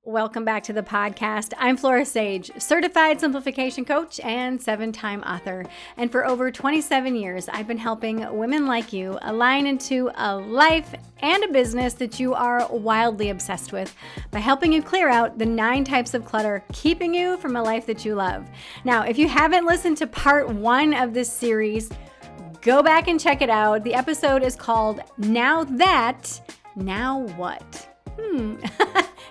Welcome back to the podcast. I'm Flora Sage, certified simplification coach and 7-time author. And for over 27 years, I've been helping women like you align into a life and a business that you are wildly obsessed with by helping you clear out the 9 types of clutter keeping you from a life that you love. Now, if you haven't listened to part 1 of this series, go back and check it out. The episode is called Now What?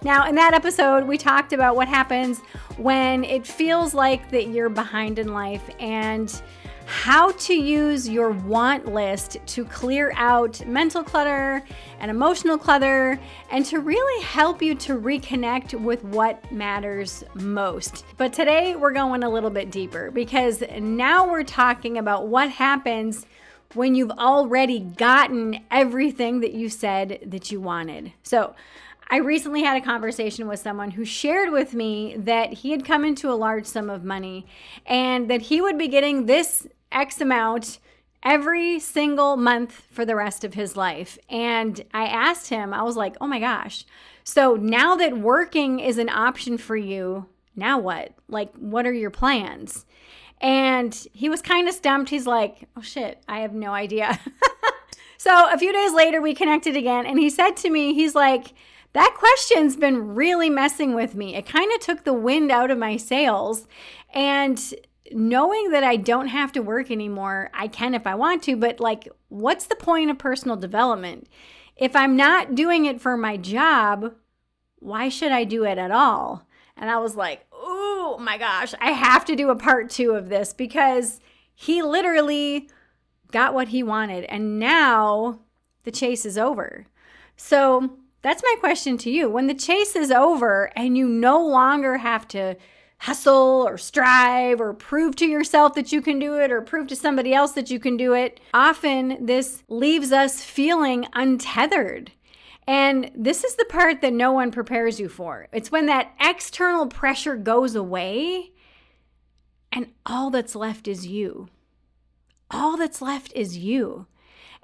Now, in that episode, we talked about what happens when it feels like that you're behind in life and how to use your want list to clear out mental clutter and emotional clutter and to really help you to reconnect with what matters most. But today, we're going a little bit deeper because now we're talking about what happens when you've already gotten everything that you said that you wanted. So I recently had a conversation with someone who shared with me that he had come into a large sum of money and that he would be getting this X amount every single month for the rest of his life. And I asked him, I was like, oh my gosh. So now that working is an option for you, now what? Like, what are your plans? And he was kind of stumped. He's like, oh shit, I have no idea. So a few days later, we connected again and he said to me, he's like, that question's been really messing with me. It kind of took the wind out of my sails. And knowing that I don't have to work anymore, I can if I want to, but like, what's the point of personal development? If I'm not doing it for my job, why should I do it at all? And I was like, oh my gosh, I have to do a part 2 of this because he literally got what he wanted. And now the chase is over. So that's my question to you. When the chase is over and you no longer have to hustle or strive or prove to yourself that you can do it or prove to somebody else that you can do it, often this leaves us feeling untethered. And this is the part that no one prepares you for. It's when that external pressure goes away and all that's left is you. All that's left is you.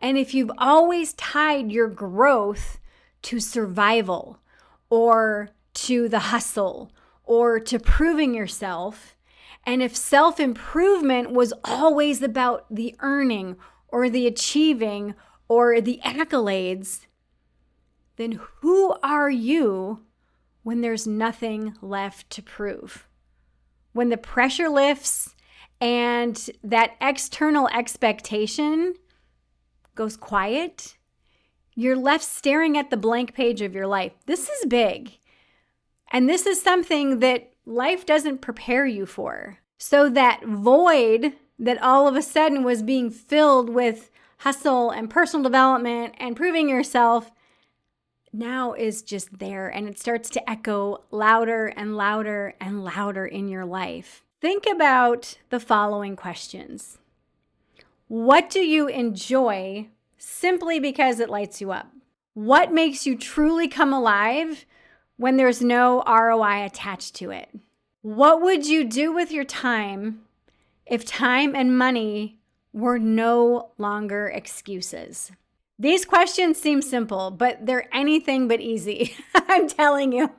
And if you've always tied your growth to survival or to the hustle or to proving yourself, and if self-improvement was always about the earning or the achieving or the accolades, then who are you when there's nothing left to prove? When the pressure lifts and that external expectation goes quiet, you're left staring at the blank page of your life. This is big. And this is something that life doesn't prepare you for. So that void that all of a sudden was being filled with hustle and personal development and proving yourself now is just there. And it starts to echo louder and louder and louder in your life. Think about the following questions. What do you enjoy simply because it lights you up? What makes you truly come alive when there's no ROI attached to it? What would you do with your time if time and money were no longer excuses? These questions seem simple, but they're anything but easy. I'm telling you.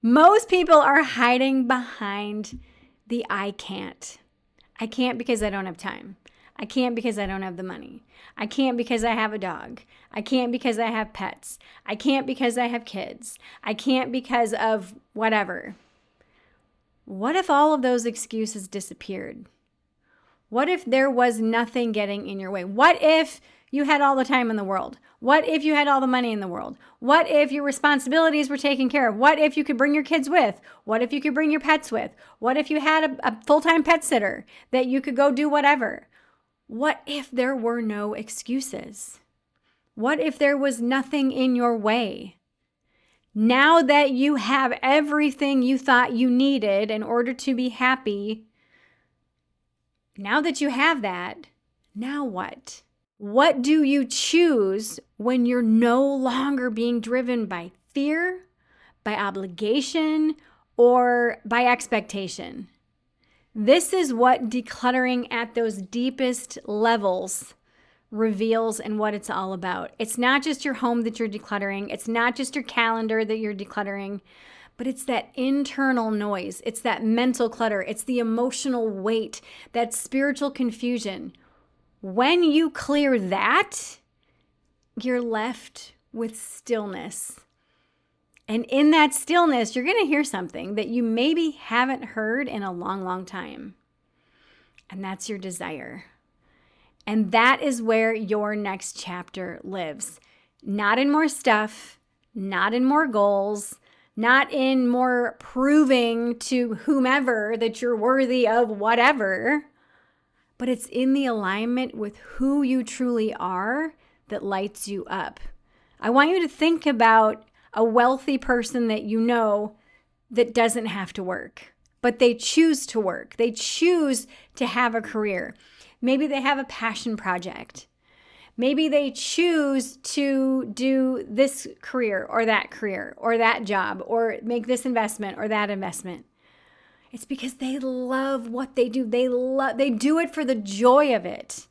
Most people are hiding behind the I can't. I can't because I don't have time. I can't because I don't have the money. I can't because I have a dog. I can't because I have pets. I can't because I have kids. I can't because of whatever. What if all of those excuses disappeared? What if there was nothing getting in your way? What if you had all the time in the world? What if you had all the money in the world? What if your responsibilities were taken care of? What if you could bring your kids with? What if you could bring your pets with? What if you had a full-time pet sitter that you could go do whatever? What if there were no excuses? What if there was nothing in your way? Now that you have everything you thought you needed in order to be happy, now that you have that, now what? What do you choose when you're no longer being driven by fear, by obligation, or by expectation? This is what decluttering at those deepest levels reveals and what it's all about. It's not just your home that you're decluttering. It's not just your calendar that you're decluttering, But it's that internal noise. It's that mental clutter. It's the emotional weight, that spiritual confusion. When you clear that, you're left with stillness. And in that stillness, you're going to hear something that you maybe haven't heard in a long, long time. And that's your desire. And that is where your next chapter lives. Not in more stuff, not in more goals, not in more proving to whomever that you're worthy of whatever, but it's in the alignment with who you truly are that lights you up. I want you to think about a wealthy person that you know that doesn't have to work, but they choose to work. They choose to have a career. Maybe they have a passion project. Maybe they choose to do this career or that job or make this investment or that investment. It's because they love what they do. They do it for the joy of it.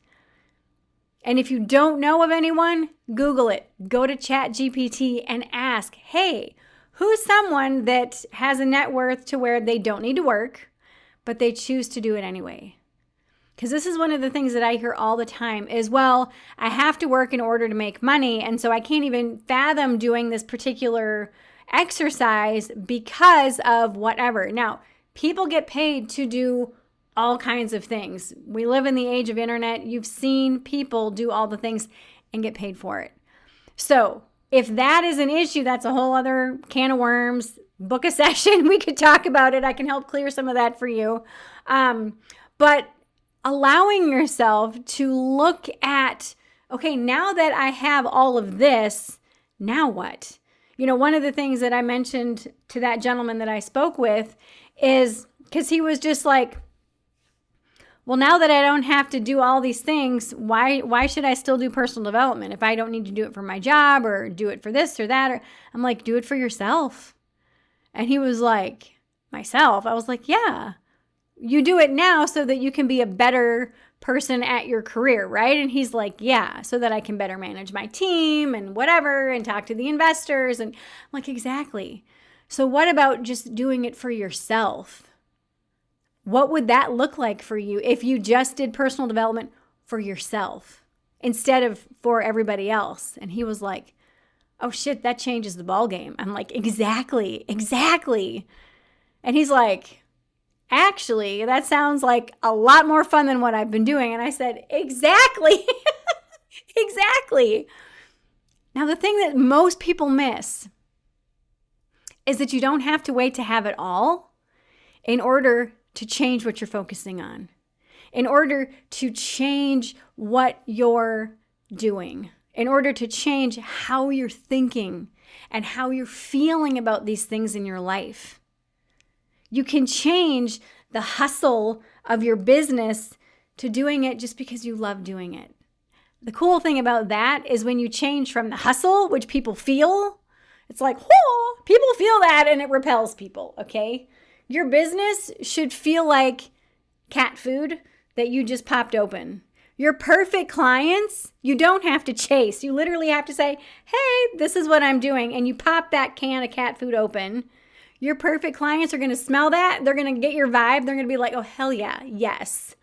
And if you don't know of anyone, Google it. Go to ChatGPT and ask, hey, who's someone that has a net worth to where they don't need to work, but they choose to do it anyway? Because this is one of the things that I hear all the time is, well, I have to work in order to make money. And so I can't even fathom doing this particular exercise because of whatever. Now, people get paid to do all kinds of things. We live in the age of internet. You've seen people do all the things and get paid for it. So if that is an issue, that's a whole other can of worms. Book a session. We could talk about it. I can help clear some of that for you. But allowing yourself to look at, okay, now that I have all of this, now what? You know, one of the things that I mentioned to that gentleman that I spoke with is because he was just like, well, now that I don't have to do all these things, why should I still do personal development if I don't need to do it for my job or do it for this or that? Or I'm like, do it for yourself. And he was like, myself? I was like, yeah. You do it now so that you can be a better person at your career, right? And he's like, yeah, so that I can better manage my team and whatever and talk to the investors. And I'm like, exactly. So what about just doing it for yourself? What would that look like for you if you just did personal development for yourself instead of for everybody else? And he was like, oh shit, that changes the ball game. I'm like, exactly. And he's like, actually, that sounds like a lot more fun than what I've been doing. And I said, exactly. Exactly. Now, the thing that most people miss is that you don't have to wait to have it all in order to change what you're focusing on, in order to change what you're doing, in order to change how you're thinking and how you're feeling about these things in your life. You can change the hustle of your business to doing it just because you love doing it. The cool thing about that is when you change from the hustle, which people feel, it's like, whoa, people feel that and it repels people, okay? Your business should feel like cat food that you just popped open. Your perfect clients, you don't have to chase. You literally have to say, hey, this is what I'm doing. And you pop that can of cat food open. Your perfect clients are going to smell that. They're going to get your vibe. They're going to be like, oh, hell yeah, yes.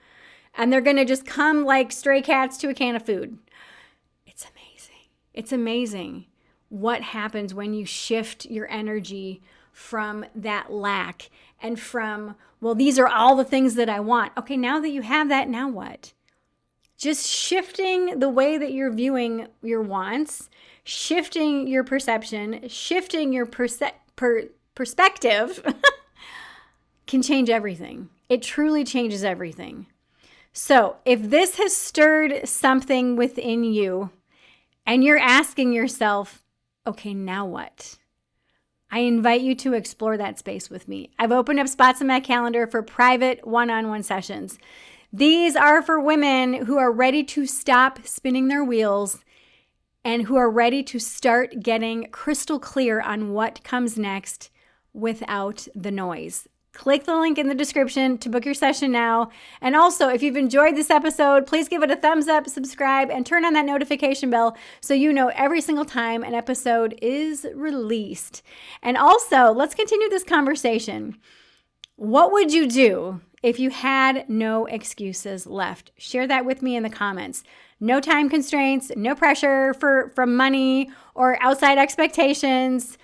And they're going to just come like stray cats to a can of food. It's amazing. It's amazing what happens when you shift your energy from that lack and from, well, these are all the things that I want. Okay, now that you have that, now what? Just shifting the way that you're viewing your wants, shifting your perception, shifting your perspective can change everything. It truly changes everything. So if this has stirred something within you and you're asking yourself, okay, now what? I invite you to explore that space with me. I've opened up spots in my calendar for private one-on-one sessions. These are for women who are ready to stop spinning their wheels and who are ready to start getting crystal clear on what comes next without the noise. Click the link in the description to book your session now. And also, if you've enjoyed this episode, please give it a thumbs up, subscribe, and turn on that notification bell so you know every single time an episode is released. And also, let's continue this conversation. What would you do if you had no excuses left? Share that with me in the comments. No time constraints, no pressure from money or outside expectations.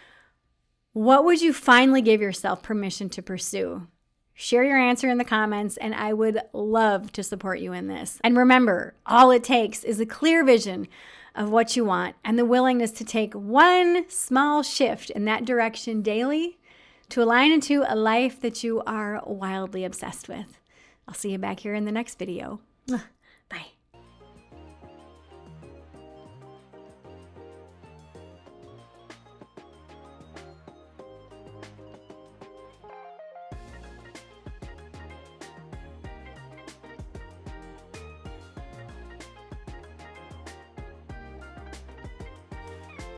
What would you finally give yourself permission to pursue? Share your answer in the comments, and I would love to support you in this. And remember, all it takes is a clear vision of what you want and the willingness to take one small shift in that direction daily to align into a life that you are wildly obsessed with. I'll see you back here in the next video.